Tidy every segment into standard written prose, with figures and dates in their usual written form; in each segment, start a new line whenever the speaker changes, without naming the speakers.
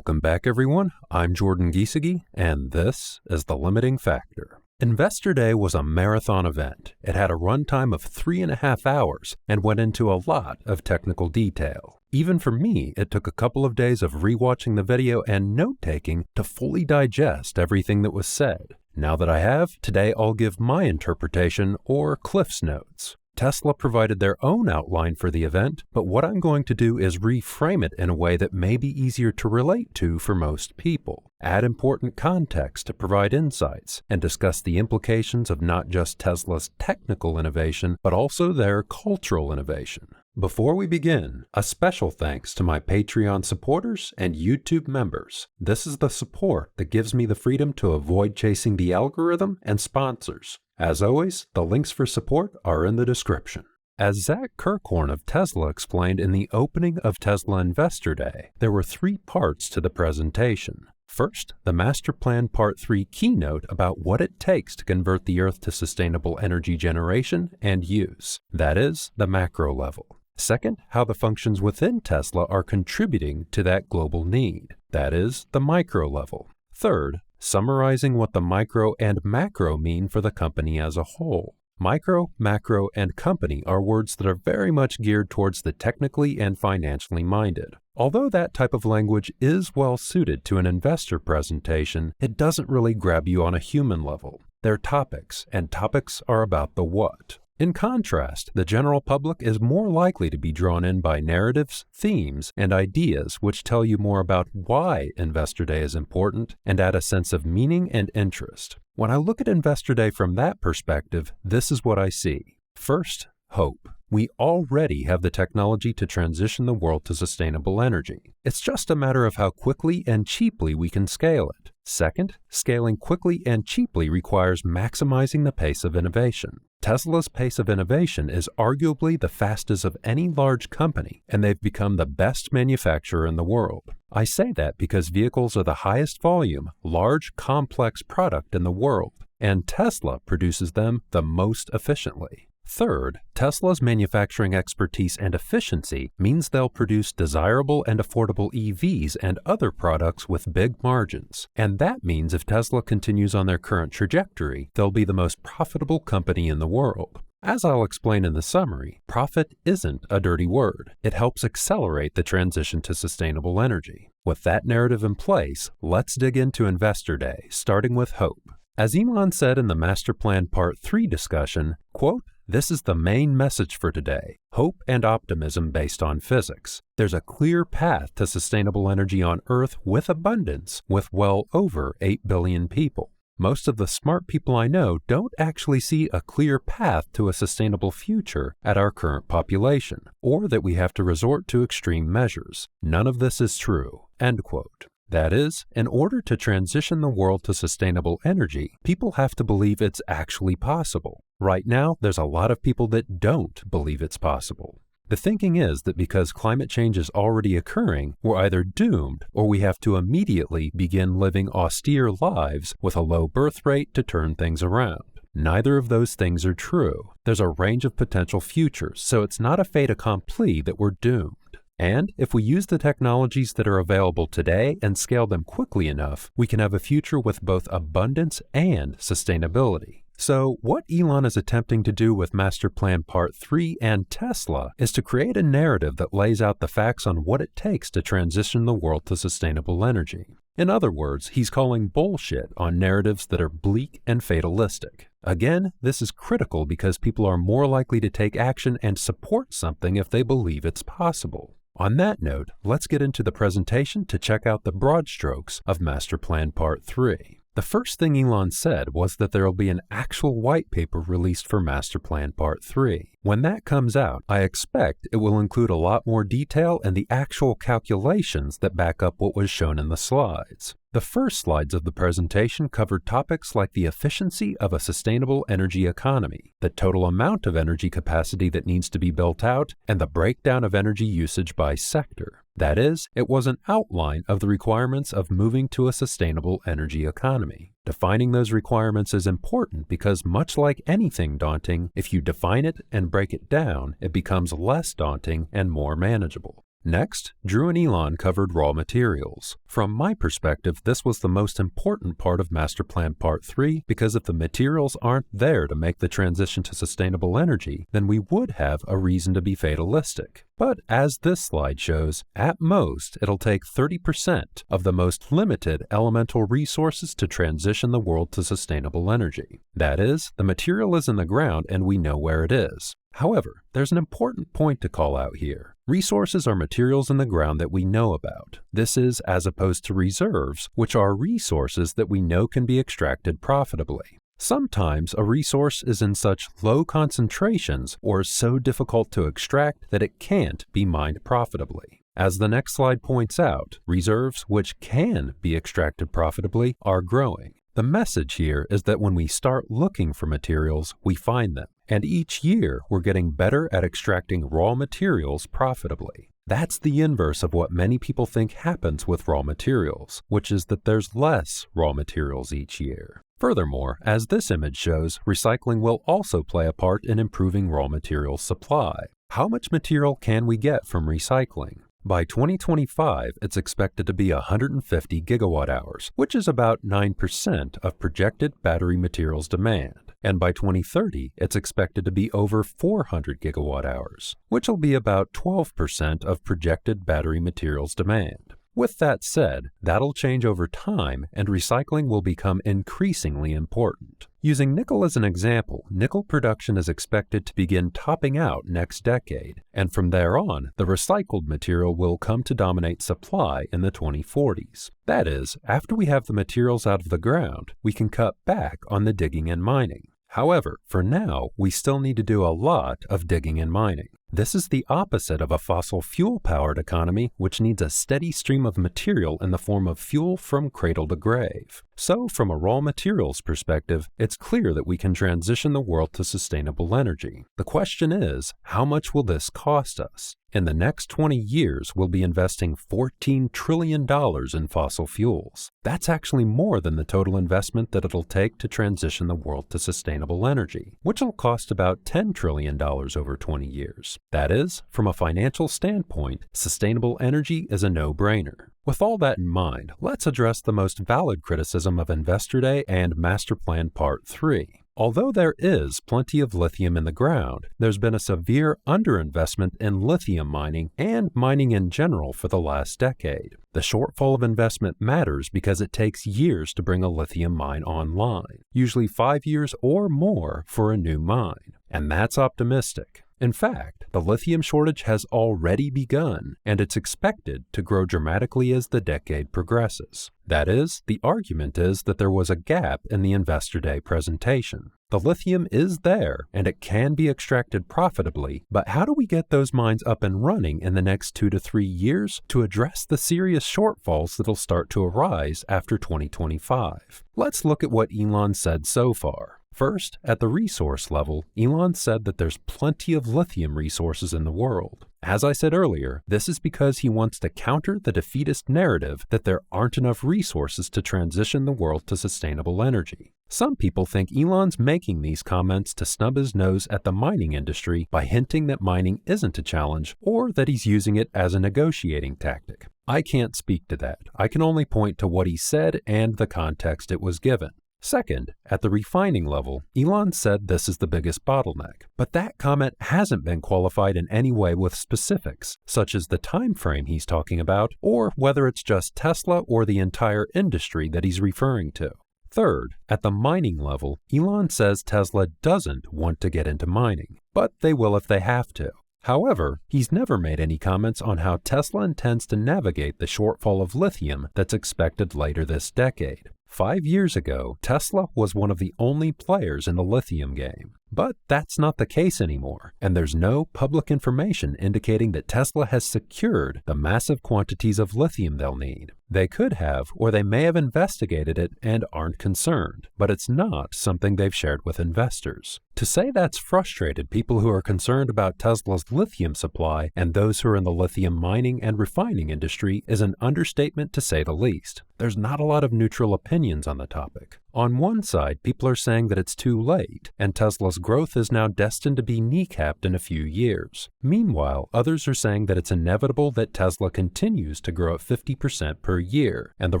Welcome back, everyone. I'm Jordan Giesige, and this is The Limiting Factor. Investor Day was a marathon event. It had a runtime of 3.5 hours and went into a lot of technical detail. Even for me, it took a couple of days of rewatching the video and note-taking to fully digest everything that was said. Now that I have, today I'll give my interpretation, or Cliff's Notes. Tesla provided their own outline for the event, but what I'm going to do is reframe it in a way that may be easier to relate to for most people, add important context to provide insights, and discuss the implications of not just Tesla's technical innovation, but also their cultural innovation. Before we begin, a special thanks to my Patreon supporters and YouTube members. This is the support that gives me the freedom to avoid chasing the algorithm and sponsors. As always, the links for support are in the description. As Zach Kirkhorn of Tesla explained in the opening of Tesla Investor Day, there were 3 parts to the presentation. First, the Master Plan Part 3 keynote about what it takes to convert the Earth to sustainable energy generation and use. That is, the macro level. Second, how the functions within Tesla are contributing to that global need. That is, the micro level. Third, summarizing what the micro and macro mean for the company as a whole. Micro, macro, and company are words that are very much geared towards the technically and financially minded. Although that type of language is well suited to an investor presentation, it doesn't really grab you on a human level. They're topics, and topics are about the what. In contrast, the general public is more likely to be drawn in by narratives, themes, and ideas which tell you more about why Investor Day is important and add a sense of meaning and interest. When I look at Investor Day from that perspective, this is what I see. First, hope. We already have the technology to transition the world to sustainable energy. It's just a matter of how quickly and cheaply we can scale it. Second, scaling quickly and cheaply requires maximizing the pace of innovation. Tesla's pace of innovation is arguably the fastest of any large company, and they've become the best manufacturer in the world. I say that because vehicles are the highest volume, large, complex product in the world, and Tesla produces them the most efficiently. Third, Tesla's manufacturing expertise and efficiency means they'll produce desirable and affordable EVs and other products with big margins. And that means if Tesla continues on their current trajectory, they'll be the most profitable company in the world. As I'll explain in the summary, profit isn't a dirty word. It helps accelerate the transition to sustainable energy. With that narrative in place, let's dig into Investor Day, starting with hope. As Elon said in the Master Plan Part 3 discussion, quote, "This is the main message for today, hope and optimism based on physics. There's a clear path to sustainable energy on Earth with abundance, with well over 8 billion people. Most of the smart people I know don't actually see a clear path to a sustainable future at our current population, or that we have to resort to extreme measures. None of this is true." End quote. That is, in order to transition the world to sustainable energy, people have to believe it's actually possible. Right now, there's a lot of people that don't believe it's possible. The thinking is that because climate change is already occurring, we're either doomed or we have to immediately begin living austere lives with a low birth rate to turn things around. Neither of those things are true. There's a range of potential futures, so it's not a fait accompli that we're doomed. And if we use the technologies that are available today and scale them quickly enough, we can have a future with both abundance and sustainability. So what Elon is attempting to do with Master Plan Part 3 and Tesla is to create a narrative that lays out the facts on what it takes to transition the world to sustainable energy. In other words, he's calling bullshit on narratives that are bleak and fatalistic. Again, this is critical because people are more likely to take action and support something if they believe it's possible. On that note, let's get into the presentation to check out the broad strokes of Master Plan Part 3. The first thing Elon said was that there will be an actual white paper released for Master Plan Part 3. When that comes out, I expect it will include a lot more detail and the actual calculations that back up what was shown in the slides. The first slides of the presentation covered topics like the efficiency of a sustainable energy economy, the total amount of energy capacity that needs to be built out, and the breakdown of energy usage by sector. That is, it was an outline of the requirements of moving to a sustainable energy economy. Defining those requirements is important because much like anything daunting, if you define it and break it down, it becomes less daunting and more manageable. Next, Drew and Elon covered raw materials. From my perspective, this was the most important part of Master Plan Part 3 because if the materials aren't there to make the transition to sustainable energy, then we would have a reason to be fatalistic. But as this slide shows, at most, it'll take 30% of the most limited elemental resources to transition the world to sustainable energy. That is, the material is in the ground and we know where it is. However, there's an important point to call out here. Resources are materials in the ground that we know about. This is as opposed to reserves, which are resources that we know can be extracted profitably. Sometimes a resource is in such low concentrations or so difficult to extract that it can't be mined profitably. As the next slide points out, reserves which can be extracted profitably are growing. The message here is that when we start looking for materials, we find them. And each year, we're getting better at extracting raw materials profitably. That's the inverse of what many people think happens with raw materials, which is that there's less raw materials each year. Furthermore, as this image shows, recycling will also play a part in improving raw material supply. How much material can we get from recycling? By 2025, it's expected to be 150 gigawatt hours, which is about 9% of projected battery materials demand. And by 2030, it's expected to be over 400 gigawatt hours, which will be about 12% of projected battery materials demand. With that said, that'll change over time and recycling will become increasingly important. Using nickel as an example, nickel production is expected to begin topping out next decade, and from there on, the recycled material will come to dominate supply in the 2040s. That is, after we have the materials out of the ground, we can cut back on the digging and mining. However, for now, we still need to do a lot of digging and mining. This is the opposite of a fossil fuel-powered economy, which needs a steady stream of material in the form of fuel from cradle to grave. So, from a raw materials perspective, it's clear that we can transition the world to sustainable energy. The question is, how much will this cost us? In the next 20 years, we'll be investing $14 trillion in fossil fuels. That's actually more than the total investment that it'll take to transition the world to sustainable energy, which will cost about $10 trillion over 20 years. That is, from a financial standpoint, sustainable energy is a no-brainer. With all that in mind, let's address the most valid criticism of Investor Day and Master Plan Part 3. Although there is plenty of lithium in the ground, there's been a severe underinvestment in lithium mining and mining in general for the last decade. The shortfall of investment matters because it takes years to bring a lithium mine online, usually 5 years or more for a new mine. And that's optimistic. In fact, the lithium shortage has already begun, and it's expected to grow dramatically as the decade progresses. That is, the argument is that there was a gap in the Investor Day presentation. The lithium is there, and it can be extracted profitably, but how do we get those mines up and running in the next 2 to 3 years to address the serious shortfalls that'll start to arise after 2025? Let's look at what Elon said so far. First, at the resource level, Elon said that there's plenty of lithium resources in the world. As I said earlier, this is because he wants to counter the defeatist narrative that there aren't enough resources to transition the world to sustainable energy. Some people think Elon's making these comments to snub his nose at the mining industry by hinting that mining isn't a challenge or that he's using it as a negotiating tactic. I can't speak to that. I can only point to what he said and the context it was given. Second, at the refining level, Elon said this is the biggest bottleneck, but that comment hasn't been qualified in any way with specifics, such as the time frame he's talking about, or whether it's just Tesla or the entire industry that he's referring to. Third, at the mining level, Elon says Tesla doesn't want to get into mining, but they will if they have to. However, he's never made any comments on how Tesla intends to navigate the shortfall of lithium that's expected later this decade. 5 years ago, Tesla was one of the only players in the lithium game. But that's not the case anymore, and there's no public information indicating that Tesla has secured the massive quantities of lithium they'll need. They could have, or they may have investigated it and aren't concerned, but it's not something they've shared with investors. To say that's frustrated people who are concerned about Tesla's lithium supply and those who are in the lithium mining and refining industry is an understatement to say the least. There's not a lot of neutral opinions on the topic. On one side, people are saying that it's too late, and Tesla's growth is now destined to be kneecapped in a few years. Meanwhile, others are saying that it's inevitable that Tesla continues to grow at 50% per year, and the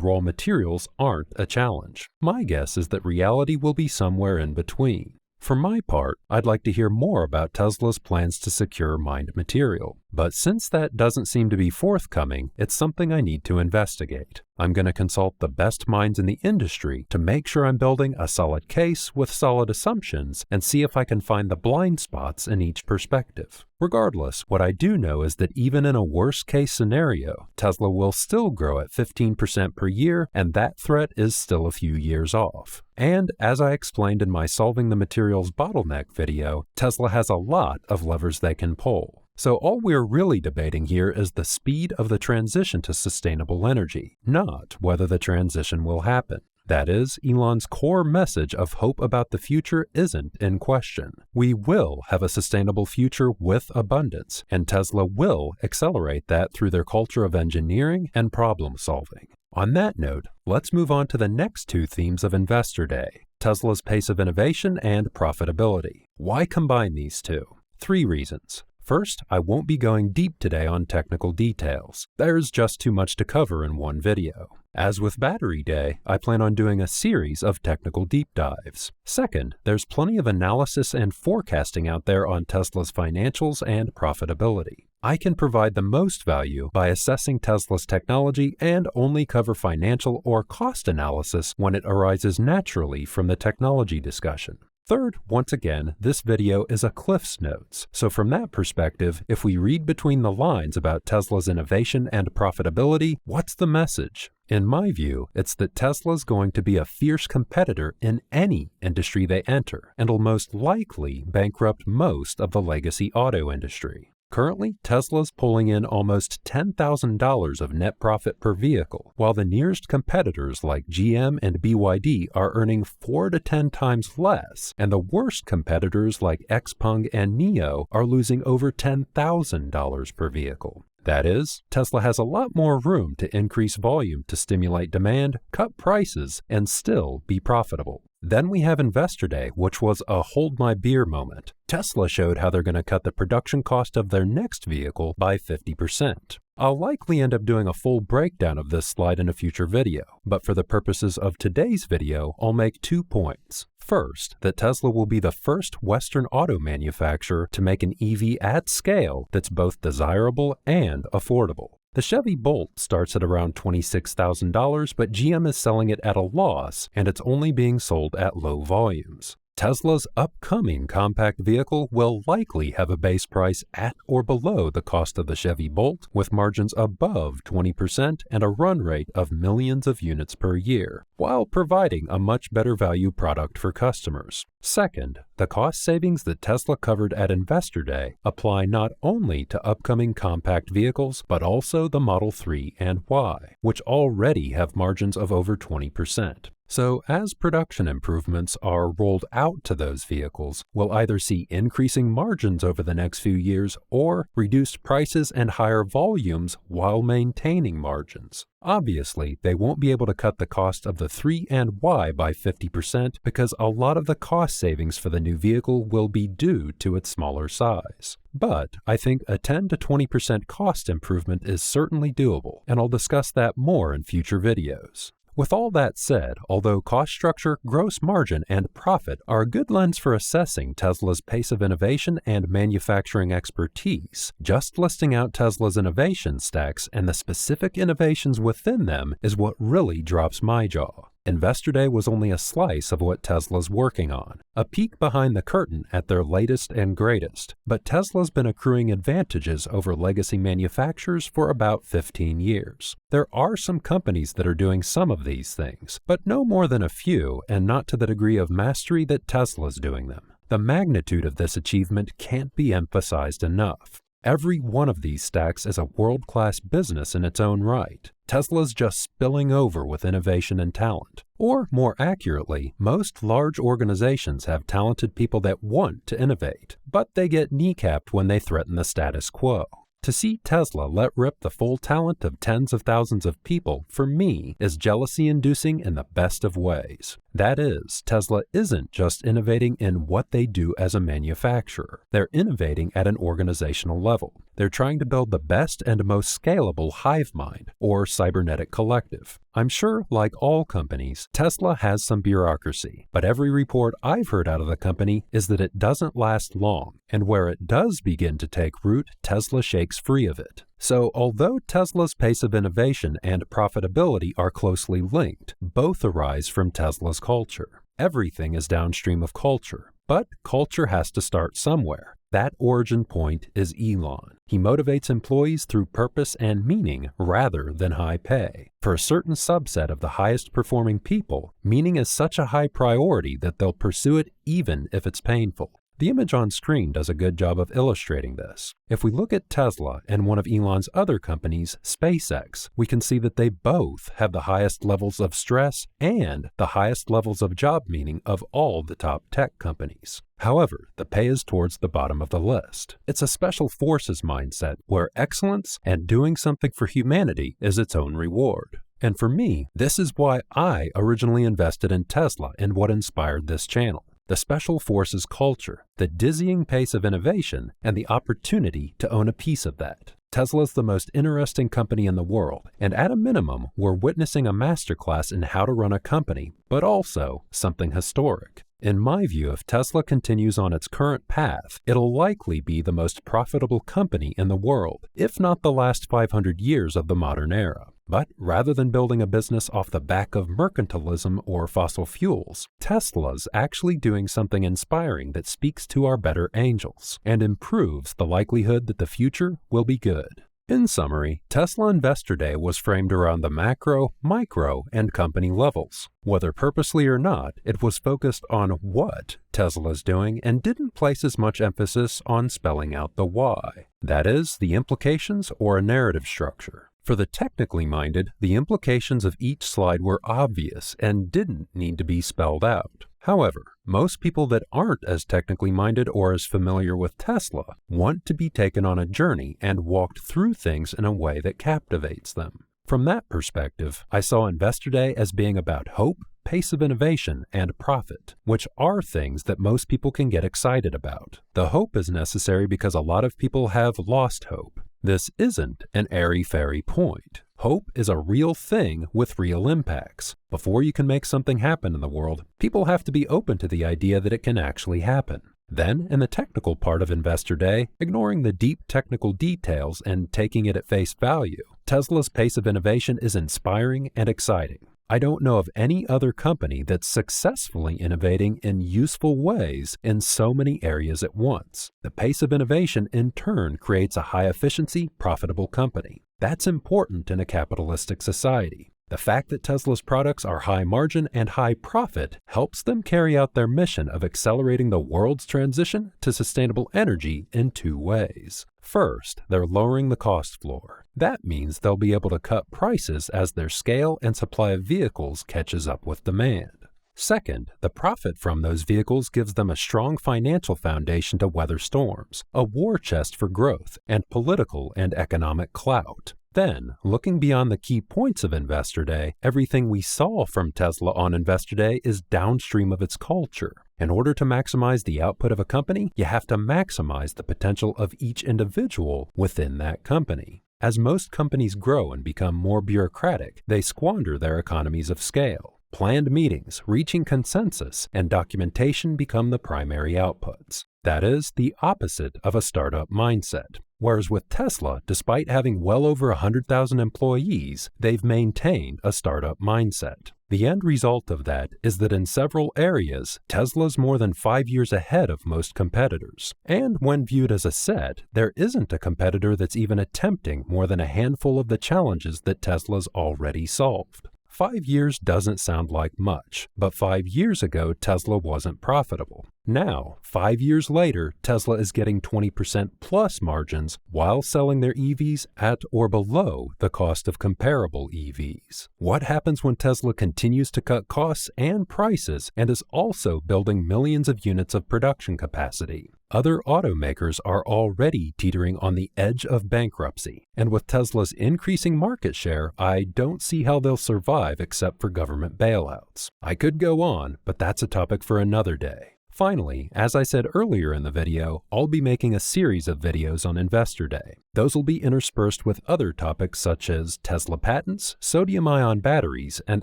raw materials aren't a challenge. My guess is that reality will be somewhere in between. For my part, I'd like to hear more about Tesla's plans to secure mined material. But since that doesn't seem to be forthcoming, it's something I need to investigate. I'm going to consult the best minds in the industry to make sure I'm building a solid case with solid assumptions and see if I can find the blind spots in each perspective. Regardless, what I do know is that even in a worst-case scenario, Tesla will still grow at 15% per year, and that threat is still a few years off. And as I explained in my Solving the Materials Bottleneck video, Tesla has a lot of levers they can pull. So all we're really debating here is the speed of the transition to sustainable energy, not whether the transition will happen. That is, Elon's core message of hope about the future isn't in question. We will have a sustainable future with abundance, and Tesla will accelerate that through their culture of engineering and problem solving. On that note, let's move on to the next two themes of Investor Day: Tesla's pace of innovation and profitability. Why combine these two? 3 reasons. First, I won't be going deep today on technical details. There's just too much to cover in one video. As with Battery Day, I plan on doing a series of technical deep dives. Second, there's plenty of analysis and forecasting out there on Tesla's financials and profitability. I can provide the most value by assessing Tesla's technology and only cover financial or cost analysis when it arises naturally from the technology discussion. Third, once again, this video is a Cliff's Notes, so from that perspective, if we read between the lines about Tesla's innovation and profitability, what's the message? In my view, it's that Tesla's going to be a fierce competitor in any industry they enter, and will most likely bankrupt most of the legacy auto industry. Currently, Tesla's pulling in almost $10,000 of net profit per vehicle, while the nearest competitors like GM and BYD are earning 4 to 10 times less, and the worst competitors like Xpeng and NIO are losing over $10,000 per vehicle. That is, Tesla has a lot more room to increase volume to stimulate demand, cut prices, and still be profitable. Then we have Investor Day, which was a hold my beer moment. Tesla showed how they're going to cut the production cost of their next vehicle by 50%. I'll likely end up doing a full breakdown of this slide in a future video, but for the purposes of today's video, I'll make 2 points. First, that Tesla will be the first Western auto manufacturer to make an EV at scale that's both desirable and affordable. The Chevy Bolt starts at around $26,000, but GM is selling it at a loss, and it's only being sold at low volumes. Tesla's upcoming compact vehicle will likely have a base price at or below the cost of the Chevy Bolt, with margins above 20% and a run rate of millions of units per year, while providing a much better value product for customers. Second, the cost savings that Tesla covered at Investor Day apply not only to upcoming compact vehicles, but also the Model 3 and Y, which already have margins of over 20%. So as production improvements are rolled out to those vehicles, we'll either see increasing margins over the next few years or reduced prices and higher volumes while maintaining margins. Obviously, they won't be able to cut the cost of the 3 and Y by 50% because a lot of the cost savings for the new vehicle will be due to its smaller size. But I think a 10 to 20% cost improvement is certainly doable, and I'll discuss that more in future videos. With all that said, although cost structure, gross margin, and profit are a good lens for assessing Tesla's pace of innovation and manufacturing expertise, just listing out Tesla's innovation stacks and the specific innovations within them is what really drops my jaw. Investor Day was only a slice of what Tesla's working on, a peek behind the curtain at their latest and greatest. But Tesla's been accruing advantages over legacy manufacturers for about 15 years. There are some companies that are doing some of these things, but no more than a few, and not to the degree of mastery that Tesla's doing them. The magnitude of this achievement can't be emphasized enough. Every one of these stacks is a world-class business in its own right. Tesla's just spilling over with innovation and talent. Or, more accurately, most large organizations have talented people that want to innovate, but they get kneecapped when they threaten the status quo. To see Tesla let rip the full talent of tens of thousands of people, for me, is jealousy-inducing in the best of ways. That is, Tesla isn't just innovating in what they do as a manufacturer. They're innovating at an organizational level. They're trying to build the best and most scalable hive mind, or cybernetic collective. I'm sure, like all companies, Tesla has some bureaucracy, but every report I've heard out of the company is that it doesn't last long, and where it does begin to take root, Tesla shakes free of it. So, although Tesla's pace of innovation and profitability are closely linked, both arise from Tesla's culture. Everything is downstream of culture, but culture has to start somewhere. That origin point is Elon. He motivates employees through purpose and meaning rather than high pay. For a certain subset of the highest performing people, meaning is such a high priority that they'll pursue it even if it's painful. The image on screen does a good job of illustrating this. If we look at Tesla and one of Elon's other companies, SpaceX, we can see that they both have the highest levels of stress and the highest levels of job meaning of all the top tech companies. However, the pay is towards the bottom of the list. It's a special forces mindset where excellence and doing something for humanity is its own reward. And for me, this is why I originally invested in Tesla and what inspired this channel. The special forces culture, the dizzying pace of innovation, and the opportunity to own a piece of that. Tesla's the most interesting company in the world, and at a minimum, we're witnessing a masterclass in how to run a company, but also something historic. In my view, if Tesla continues on its current path, it'll likely be the most profitable company in the world, if not the last 500 years of the modern era. But rather than building a business off the back of mercantilism or fossil fuels, Tesla's actually doing something inspiring that speaks to our better angels and improves the likelihood that the future will be good. In summary, Tesla Investor Day was framed around the macro, micro, and company levels. Whether purposely or not, it was focused on what Tesla's doing and didn't place as much emphasis on spelling out the why. That is, the implications or a narrative structure. For the technically minded, the implications of each slide were obvious and didn't need to be spelled out. However, most people that aren't as technically minded or as familiar with Tesla want to be taken on a journey and walked through things in a way that captivates them. From that perspective, I saw Investor Day as being about hope, pace of innovation, and profit, which are things that most people can get excited about. The hope is necessary because a lot of people have lost hope. This isn't an airy-fairy point. Hope is a real thing with real impacts. Before you can make something happen in the world, people have to be open to the idea that it can actually happen. Then, in the technical part of Investor Day, ignoring the deep technical details and taking it at face value, Tesla's pace of innovation is inspiring and exciting. I don't know of any other company that's successfully innovating in useful ways in so many areas at once. The pace of innovation in turn creates a high-efficiency, profitable company. That's important in a capitalistic society. The fact that Tesla's products are high margin and high profit helps them carry out their mission of accelerating the world's transition to sustainable energy in two ways. First, they're lowering the cost floor. That means they'll be able to cut prices as their scale and supply of vehicles catches up with demand. Second, the profit from those vehicles gives them a strong financial foundation to weather storms, a war chest for growth, and political and economic clout. Then, looking beyond the key points of Investor Day, everything we saw from Tesla on Investor Day is downstream of its culture. In order to maximize the output of a company, you have to maximize the potential of each individual within that company. As most companies grow and become more bureaucratic, they squander their economies of scale. Planned meetings, reaching consensus, and documentation become the primary outputs. That is the opposite of a startup mindset. Whereas with Tesla, despite having well over 100,000 employees, they've maintained a startup mindset. The end result of that is that in several areas, Tesla's more than 5 years ahead of most competitors. And when viewed as a set, there isn't a competitor that's even attempting more than a handful of the challenges that Tesla's already solved. 5 years doesn't sound like much, but 5 years ago, Tesla wasn't profitable. Now, 5 years later, Tesla is getting 20% plus margins while selling their EVs at or below the cost of comparable EVs. What happens when Tesla continues to cut costs and prices and is also building millions of units of production capacity? Other automakers are already teetering on the edge of bankruptcy, and with Tesla's increasing market share, I don't see how they'll survive except for government bailouts. I could go on, but that's a topic for another day. Finally, as I said earlier in the video, I'll be making a series of videos on Investor Day. Those will be interspersed with other topics such as Tesla patents, sodium-ion batteries, and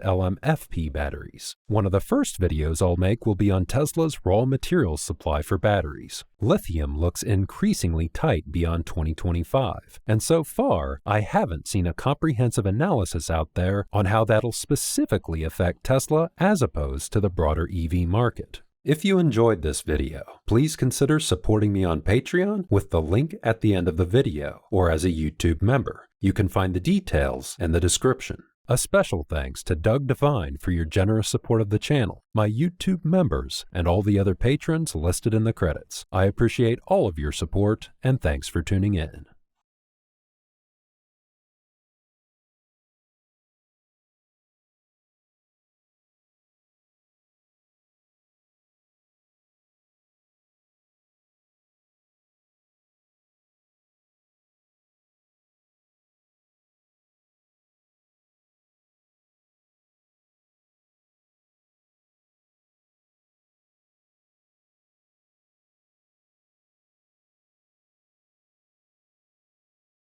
LMFP batteries. One of the first videos I'll make will be on Tesla's raw materials supply for batteries. Lithium looks increasingly tight beyond 2025, and so far, I haven't seen a comprehensive analysis out there on how that'll specifically affect Tesla as opposed to the broader EV market. If you enjoyed this video, please consider supporting me on Patreon with the link at the end of the video or as a YouTube member. You can find the details in the description. A special thanks to Doug Devine for your generous support of the channel, my YouTube members, and all the other patrons listed in the credits. I appreciate all of your support and thanks for tuning in.